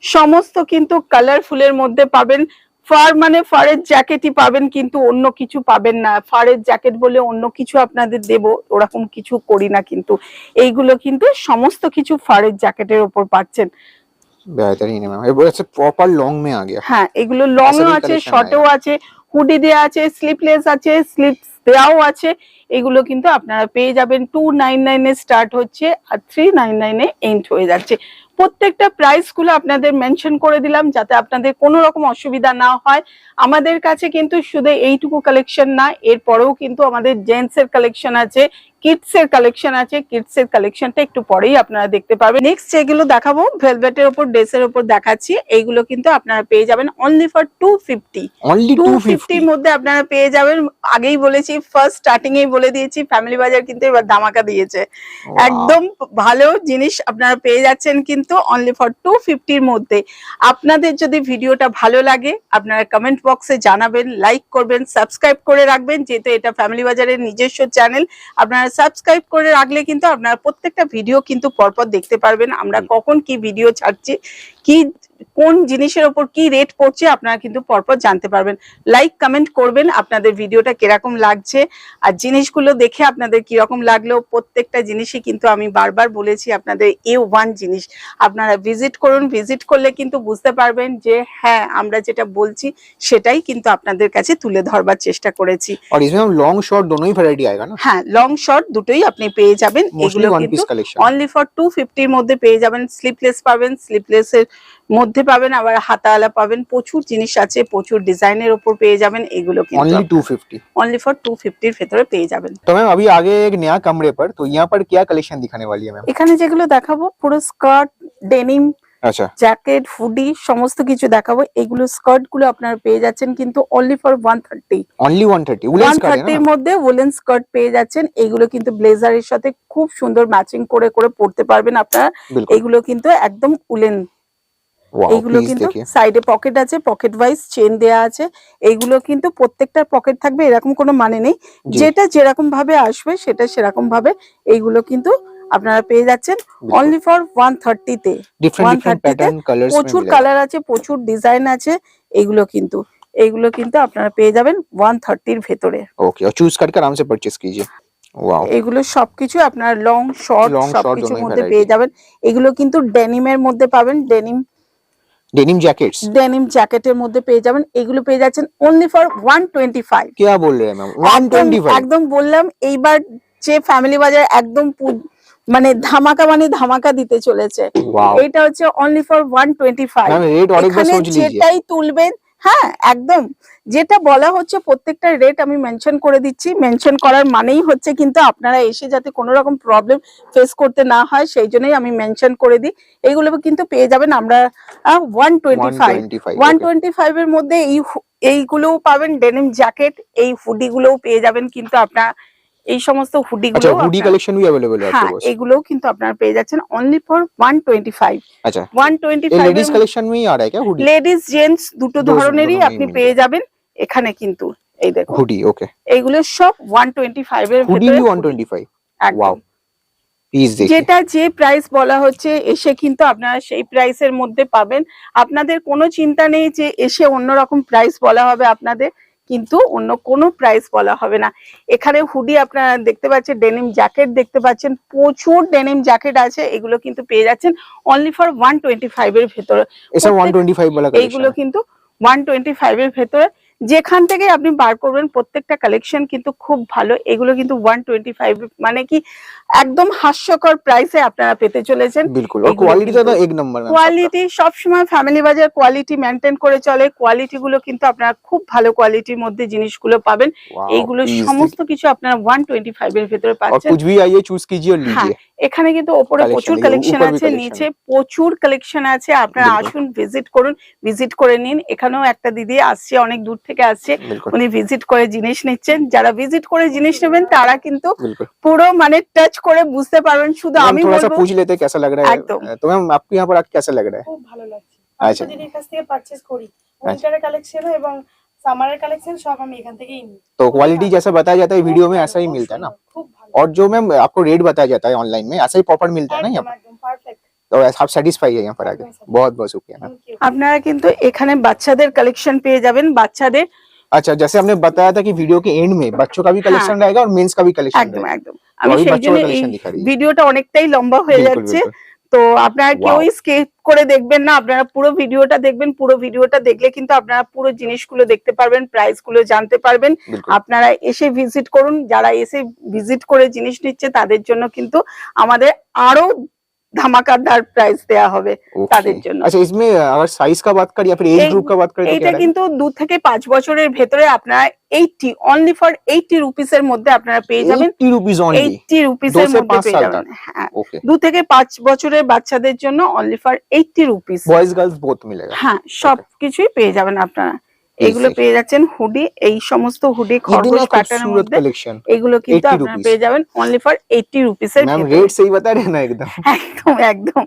সমস্ত কিন্তু কালারফুলের মধ্যে পাবেন। ফার মানে ফারের জ্যাকেটই পাবেন, কিন্তু অন্য কিছু পাবেন না। ফারের জ্যাকেট বলে অন্য কিছু আপনাদের দেব ওরকম কিছু করি না, কিন্তু এইগুলো কিন্তু সমস্ত কিছু ফারের জ্যাকেটের উপর পাচ্ছেন। बेहतरीन है मैम। ये बहुत प्रॉपर लॉन्ग में आ गया। হ্যাঁ এগুলো লং ও আছে, শর্টেও আছে, হুডি দেয়া আছে, স্লিপলেস আছে, স্লিপস দেয়াও আছে। এগুলো কিন্তু আপনারা পেয়ে যাবেন 299 এ স্টার্ট হচ্ছে আর 399 এ এন্ড হয়ে যাচ্ছে। প্রত্যেকটা প্রাইস গুলো আপনাদের মেনশন করে দিলাম যাতে আপনাদের কোনো রকম অসুবিধা না হয়। আমাদের কাছে কিন্তু শুধু এইটুকু কালেকশন না, এরপরেও কিন্তু আমাদের জেন্টস এর কালেকশন আছে, কিডস এর কালেকশন আছে। কিডস এর কালেকশনটা একটু পরেই আপনারা দেখতে পাবেন। নেক্সট যেগুলো দেখাবো ভেলভেটের উপর, ড্রেসের উপর দেখাচ্ছি, এইগুলো কিন্তু আপনারা পেয়ে যাবেন অনলি ফর 250। অনলি 250 এর মধ্যে আপনারা পেয়ে যাবেন। আগেই বলেছি, ফার্স্ট স্টার্টিং এই বলে দিয়েছি, ফ্যামিলি বাজার কিন্তু এবার ধামাকা দিয়েছে। একদম ভালো জিনিস আপনারা পেয়ে যাচ্ছেন কিন্তু অনলি ফর 250 এর মধ্যে। আপনাদের যদি ভিডিওটা ভালো লাগে আপনারা কমেন্ট বক্সে জানাবেন, লাইক করবেন, সাবস্ক্রাইব করে রাখবেন, যেহেতু এটা ফ্যামিলি বাজারের নিজস্ব চ্যানেল। আপনারা সাবস্ক্রাইব করে রাখলে কিন্তু আপনারা প্রত্যেকটা ভিডিও কিন্তু পরপর দেখতে পারবেন, আমরা কখন কি ভিডিও ছাড়ছি, কি কোন জিনিসের উপর কি রেট পড়ছে আপনারা কিন্তু পরপর জানতে পারবেন। লাইক কমেন্ট করবেন আপনাদের ভিডিওটা কিরকম লাগছে আর জিনিসগুলো দেখে আপনাদের কিরকম লাগলো। প্রত্যেকটা জিনিসই কিন্তু আমি বারবার বলেছি আপনাদের A1 জিনিস। আপনারা ভিজিট করুন, ভিজিট করলে কিন্তু বুঝতে পারবেন যে হ্যাঁ আমরা যেটা বলছি সেটাই কিন্তু আপনাদের কাছে তুলে ধরবার চেষ্টা করেছি। और इसमें हम लॉन्ग शॉर्ट दोनों ही वैरायटी आएगा ना? হ্যাঁ, লং শর্ট দুটোই আপনি পেয়ে যাবেন। मोस्टली এগুলো वन কিন্তু पीस कलेक्शन। অনলি ফর 250 এর মধ্যে পেয়ে যাবেন। স্লিপলেস পাবেন, স্লিপলেস এর মধ্যে পাবেন, আবার হাতাওয়ালা পাবেন। প্রচুর জিনিস আছে, প্রচুর ডিজাইনের উপর পেয়ে যাবেন। এগুলো কিন্তু ओनली 250। অনলি ফর 250 এর ভেতরে পেয়ে যাবেন। तो मैम अभी आगे एक नया कमरे पर, तो यहाँ पर क्या कलेक्शन दिखाने वाली है मैम? এখানে যেগুলো দেখাবো পুরো স্কার্ট, ডেনিম, अच्छा, জ্যাকেট, হুডি সমস্ত কিছু দেখাবো। এগুলো স্কার্ট গুলো আপনারা পেয়ে যাচ্ছেন কিন্তু only for 130। Only 130 woollen skirt है 130 এর ना? মধ্যে উলেন স্কার্ট পেয়ে যাচ্ছেন। এগুলো কিন্তু ব্লেজারের সাথে খুব সুন্দর ম্যাচিং করে করে পরতে পারবেন আপনারা। बिल्कुल। এগুলো কিন্তু একদম উলেন। वाओ, এইগুলো प्लीज কিন্তু देखिए। সাইডে পকেট আছে, পকেট ওয়াইজ চেন দেয়া আছে। এইগুলো কিন্তু প্রত্যেকটা পকেট থাকবে এরকম কোনো মানে নেই, জি। যেটা যেরকম ভাবে আসবে সেটা সেরকম ভাবে এইগুলো কিন্তু আপনারা পেয়ে যাচ্ছেন बिल्कुल। অনলি ফর 130 তে। डिफरेंट 130 তে पैटर्न कलर्स में প্রচুর मिलेगा। কালার আছে, প্রচুর ডিজাইন আছে। এইগুলো কিন্তু আপনারা পেয়ে যাবেন 130 এর ভেতরে। ओके, और चूज करके आराम से परचेज कीजिए। वाओ, এগুলো সবকিছু আপনার লং শর্ট लॉन्ग शॉर्ट সবকিছুর दोनों ही মধ্যে वैरायटी। পেয়ে যাবেন। এগুলো কিন্তু ডেনিমের মধ্যে পাবেন, ডেনিম डेनिम जैकेट्स ডেনিম জ্যাকেটের মধ্যে পেয়ে যাবেন। এগুলো পেয়ে যাচ্ছেন অনলি ফর 125। क्या बोल रहे हैं मैम? একদম 125। একদম বললাম এইবার যে ফ্যামিলি বাজার একদম মানে ধামাকা দিতে চলেছে। वाओ এটা হচ্ছে অনলি ফর 125। मैम, रेट और एक बार এখানে सोच लीजिए। যেটাই তুলবেন, হ্যাঁ একদম যেটা বলা হচ্ছে প্রত্যেকটা রেট আমি মেনশন করে দিচ্ছি। মেনশন করার মানেই হচ্ছে কিন্তু আপনারা এসে যাতে কোনো রকম প্রবলেম ফেস করতে না হয় সেই জন্যই আমি মেনশন করে দিই। এইগুলো কিন্তু পেয়ে যাবেন আমরা 125। 125 ओके। 125 এর মধ্যে এইগুলোও পাবেন, ডেনিম জ্যাকেট, এই হুডি গুলোও পেয়ে যাবেন কিন্তু আপনারা। এই সমস্ত হুডি अच्छा, গুলো हुडी कलेक्शन भी अवेलेबल है হ্যাঁ आपके पास? এগুলোও কিন্তু আপনারা পেয়ে যাচ্ছেন অনলি ফর 125। अच्छा, ये 125 लेडीज এর कलेक्शन में ही आ रहा है क्या हुडी? লেডিস জেন্টস দুটো দোনো ধরনেরই दोनों में ही আপনি मिल পেয়ে যাবেন এখানে কিন্তু। এই দেখুন हुडी ओके। এইগুলো সব 125 এর हुडी ভেতরে। भी 125। একদম वाओ, प्लीज देखिए। যেটা যে প্রাইস বলা হচ্ছে এসে কিন্তু আপনারা সেই প্রাইসের মধ্যে পাবেন। আপনাদের কোনো চিন্তা নেই যে এসে অন্যরকম প্রাইস বলা হবে আপনাদের, কিন্তু অন্য কোনো প্রাইস বলা হবে না। এখানে হুডি আপনারা দেখতে পাচ্ছেন, ডেনিম জ্যাকেট দেখতে পাচ্ছেন, প্রচুর ডেনিম জ্যাকেট আছে। এগুলো কিন্তু পেয়ে যাচ্ছেন অনলি ফর 125 এর ভেতরে। ऐसा 125 वाला এইগুলো कलेक्शन। কিন্তু 125 এর ভেতরে। যেখান থেকে আপনি বার করবেন প্রত্যেকটা কালেকশন কিন্তু খুব ভালো। এগুলো কিন্তু 125 মানে কি একদম হাস্যকর প্রাইসে আপনারা পেতে চলেছেন। बिल्कुल, और এগুলো क्वालिटी কিন্তু तो एक नंबर मैम। কোয়ালিটি সবসময় ফ্যামিলি বাজার কোয়ালিটি মেনটেন করে চলে। কোয়ালিটি গুলো কিন্তু আপনারা খুব ভালো কোয়ালিটির মধ্যে জিনিসগুলো পাবেন। এইগুলো সমস্ত কিছু আপনারা 125 এর ভেতরে और পাচ্ছেন। कुछ भी आइए चूज कीजिए और হ্যাঁ, लीजिए। এখানে কিন্তু ওপরে Collection প্রচুর এই যে কালেকশন উপর भी আছে, collection। নিচে প্রচুর কালেকশন আছে। আপনারা বিলকুল। আসুন, ভিজিট করুন, ভিজিট করে নিন। এখানেও একটা দিদি আসছে, অনেক দূর থেকে আসছে, बिल्कुल উনি ভিজিট করে জিনিস নিচ্ছেন। যারা ভিজিট করে জিনিস নেবেন তারা কিন্তু बिल्कुल। পুরো মানে টাচ করে বুঝতে পারবেন। শুধু मैम আমি थोड़ा सा বলবো पूछ लेते हैं कैसा लग रहा একদম। है, তো मैम आपको यहाँ पर आके कैसा लग रहा है? খুব ভালো লাগছে। আমি আচ্ছা। তো দিদির কাছ থেকে পারচেজ করি। উইন্টারের কালেকশন এবং সামারের কালেকশন সব আমি এখান থেকেই নিই। तो क्वालिटी जैसा बताया जाता है वीडियो में ऐसा ही मिलता है ना? খুব ভালো। और जो मैम आपको रेट बताया जाता है ऑनलाइन में ऐसा ही प्रॉपर मिलता है ना यहाँ একদম पर? একদম পারফেক্ট। तो आप सेटिस्फाई है यहाँ पर आके? एकदम satisfied। बहुत बहुत शुक्रिया मैम। Thank you. আপনারা কিন্তু এখানে বাচ্চাদের কালেকশন পেয়ে যাবেন। বাচ্চাদের अच्छा, जैसे हमने बताया था कि वीडियो के एंड में बच्चों का भी कलेक्शन रहेगा और मेंस का भी कलेक्शन একদম रहेगा। একদম আমি अभी সেই बच्चों জন্য का এই कलेक्शन दिखा रही है। ভিডিওটা অনেকটাই লম্বা হয়ে बिल्कुल যাচ্ছে। बिल्कुल। তো আপনারা Wow. কেউই স্কিপ করে দেখবেন না, আপনারা পুরো ভিডিওটা দেখবেন। পুরো ভিডিওটা দেখলে কিন্তু আপনারা পুরো জিনিসগুলো দেখতে পারবেন, প্রাইস গুলো জানতে পারবেন। बिल्कुल আপনারা এসে ভিজিট করুন। যারা এসে ভিজিট করে জিনিস নিচ্ছে তাদের জন্য কিন্তু আমাদের আরো ধামাকাদার প্রাইস দেয়া হবে তাদের Okay. জন্য। अच्छा, इसमें अगर साइज का बात करें या फिर एज এই- ग्रुप का बात करें तो এইটা क्या रहेगा? কিন্তু 2 থেকে 5 বছরের ভেতরে আপনারা 80 অনলি ফর 80 রুপিস এর মধ্যে আপনারা পেয়ে যাবেন। 80 रुपीज ओनली। 80 রুপিস 2 এর से মধ্যে 5 পেয়ে साल যাবেন। तक। হ্যাঁ, ओके। 2 থেকে 5 বছরের বাচ্চাদের জন্য only for 80 rupees. Boys girls both मिलेगा। হ্যাঁ, সবকিছুই পেয়ে যাবেন আপনারা। এগুলো Easy। পেয়ে যাচ্ছেন হুডি, এই সমস্ত হুডি इतना খরগোশ প্যাটার্নের खूबसूरत মধ্যে। कलेक्शन। এগুলো কিন্তু 80 আপনারা rupees। পেয়ে যাবেন অনলি ফর 80 রুপিস এর मैम ভেতরে। रेट सही बता रहे हैं ना एकदम? একদম একদম।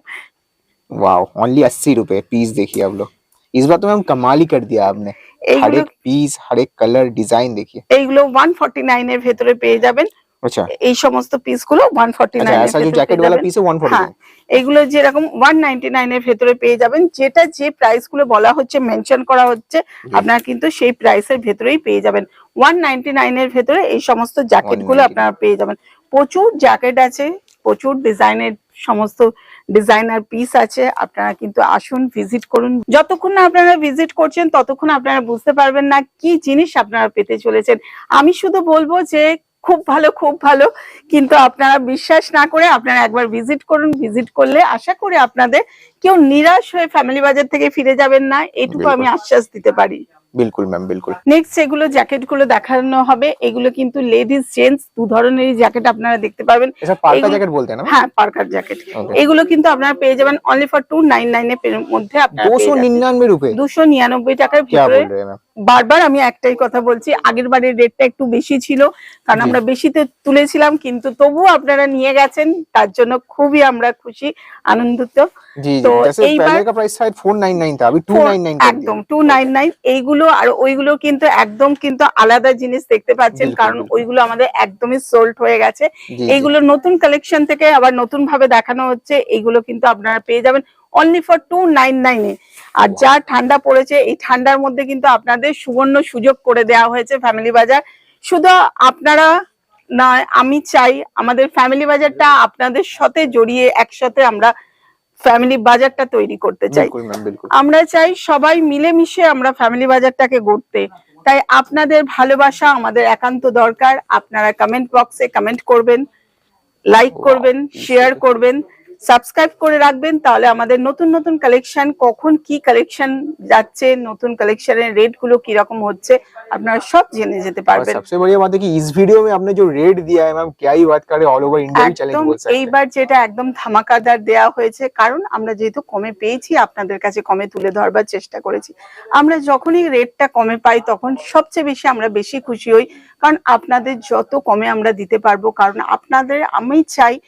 वाओ, ओनली 80 रुपए पीस। देखिए आप लोग, इस बार तो मैम कमाल ही कर दिया आपने। हर এইগুলো एक पीस, हर एक कलर, डिजाइन देखिए। এইগুলো 149 এর ভেতরে পেয়ে যাবেন। अच्छा এই সমস্ত পিসগুলো 149 अच्छा, এর ऐसा जो ভেতরে जैकेट পেয়ে वाला যাবেন। पीस है 149। হ্যাঁ, এগুলো যেরকম 199 এর ভেতরে পেয়ে যাবেন, যেটা যে প্রাইস গুলো বলা হচ্ছে মেনশন করা হচ্ছে আপনারা কিন্তু সেই প্রাইসের ভেতরেই পেয়ে যাবেন। 199 এর ভেতরে এই সমস্ত জ্যাকেট গুলো 199 আপনারা পেয়ে যাবেন। প্রচুর জ্যাকেট আছে, প্রচুর ডিজাইনের সমস্ত ডিজাইনার পিস আছে। আপনারা কিন্তু আসুন, ভিজিট করুন। যতক্ষণ না আপনারা ভিজিট করছেন ততক্ষণ আপনারা বুঝতে পারবেন না কি জিনিস আপনারা পেতে চলেছেন। আমি শুধু বলবো যে খুব ভালো, খুব ভালো, কিন্তু আপনারা বিশ্বাস না করে আপনারা একবার ভিজিট করুন। ভিজিট করলে আশা করি আপনাদের কেউ নিরাশ হয়ে ফ্যামিলি বাজার থেকে ফিরে যাবেন না, এটুকু আমি बिल्कुल আশ্বাস দিতে পারি। बिल्कुल मैम बिल्कुल। নেক্সট এগুলো জ্যাকেট গুলো দেখানো হবে। এগুলো কিন্তু লেডিস জেন্টস দু ধরনেরই জ্যাকেট আপনারা দেখতে পাবেন। ऐसा पार्का এগুলো- जैकेट बोलते हैं ना? হ্যাঁ, পার্কার জ্যাকেট। Okay। এগুলো কিন্তু আপনারা পেয়ে যাবেন অনলি ফর 299 এর মধ্যে আপনারা পেয়ে যাবেন। 299 रुपए? 299 টাকার क्या ভিতরে। बोल रहे हैं मैम? বারবার আমি একটাই কথা বলছি, আগের বারের রেটটা একটু বেশি ছিল কারণ জি। আমরা বেশিতে তুলেছিলাম, কিন্তু তবুও আপনারা নিয়ে গেছেন, তার জন্য খুবই আমরা খুশি, আনন্দিত। जी তো जी, जैसे এইবার पहले का प्राइस शायद 499 था, अभी 299 कर दिया। একদম 299। এইগুলো আর ওইগুলো কিন্তু একদম কিন্তু আলাদা জিনিস দেখতে পাচ্ছেন, বিলকুল, কারণ বিলকুল। ওইগুলো আমাদের একদমই সোল্ড হয়ে গেছে। जी এইগুলো নতুন কালেকশন থেকে আবার নতুন ভাবে দেখানো হচ্ছে। এইগুলো কিন্তু আপনারা পেয়ে যাবেন অনলি ফর 299 এ। আর যা ঠান্ডা পড়েছে, এই ঠান্ডার মধ্যে কিন্তু আপনাদের সুবর্ণ সুযোগ করে দেওয়া হয়েছে ফ্যামিলি বাজার। শুধু আপনারা না, আমি চাই আমাদের ফ্যামিলি বাজারটা আপনাদের সাথে জড়িয়ে একসাথে আমরা ফ্যামিলি বাজারটা তৈরি করতে চাই। बिल्कुल मैम बिल्कुल। আমরা চাই সবাই মিলেমিশে আমরা ফ্যামিলি বাজারটাকে গড়তে। তাই আপনাদের ভালোবাসা আমাদের একান্ত দরকার। আপনারা কমেন্ট বক্সে কমেন্ট করবেন, লাইক করবেন, শেয়ার করবেন, সাবস্ক্রাইব করে রাখবেন, তাহলে আমাদের নতুন নতুন কালেকশন, কখন কি কালেকশন যাচ্ছে, নতুন কালেকশনের রেট গুলো কি রকম হচ্ছে আপনারা সব জেনে যেতে और পারবেন। सबसे बढ़िया बात है कि इस वीडियो में आपने जो रेट दिया है मैम, क्या ही बात करें, ऑल ओवर इंडिया भी चैलेंज একদম बोल सकते हैं। এইবার যেটা একদম ধামাকাদার দেয়া হয়েছে, কারণ আমরা যেহেতু কমে পেয়েছি আপনাদের কাছে কমে তুলে ধরবার চেষ্টা করেছি। আমরা যখনই রেটটা কমে পাই তখন সবচেয়ে বেশি আমরা বেশি খুশি হই, কারণ আপনাদের যত কমে আমরা দিতে পারবো, কারণ আপনাদের আমি চাই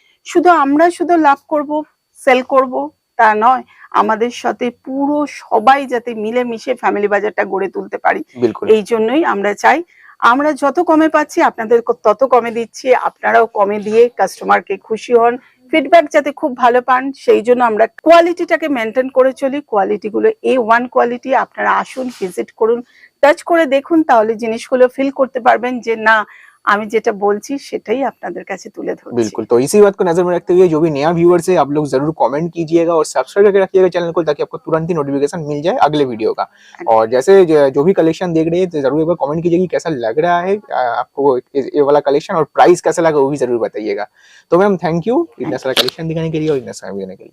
আমরা শুধু লাভ করব, সেল করব তা নয়, আমাদের সাথে পুরো সবাই যাতে মিলেমিশে ফ্যামিলি বাজারটা গড়ে তুলতে পারি। बिल्कुल এই জন্যই আমরা চাই আমরা যত কমে পাচ্ছি আপনাদের তত কমে দিচ্ছি, আপনারাও কমে দিয়ে কাস্টমারকে খুশি হন, ফিডব্যাক যাতে খুব ভালো পান, সেই জন্য আমরা কোয়ালিটিটাকে মেনটেন করে চলি। কোয়ালিটি গুলো A1 কোয়ালিটি। আপনারা আসুন, ভিজিট করুন, টাচ করে দেখুন, তাহলে জিনিসগুলো ফিল করতে পারবেন যে না, আমি যেটা বলছি সেটাই আপনাদের কাছে তুলে ধরছি। बिल्कुल। तो इसी बात को नजर में रखते हुए जो भी नया व्यूअर्स है, आप लोग जरूर कमेंट कीजिएगा और सब्सक्राइब करके रखिएगा चैनल को, ताकि आपको तुरंत ही नोटिफिकेशन मिल जाए अगले वीडियो का। और जैसे जो भी कलेक्शन देख रहे हैं तो जरूर एक बार कमेंट कीजिएगा कि कैसा लग रहा है आपको ये वाला कलेक्शन, और प्राइस कैसा लगा वो भी जरूर बताइएगा। तो मैम थैंक यू इतना सारा कलेक्शन दिखाने के लिए और इतना समय देने के लिए।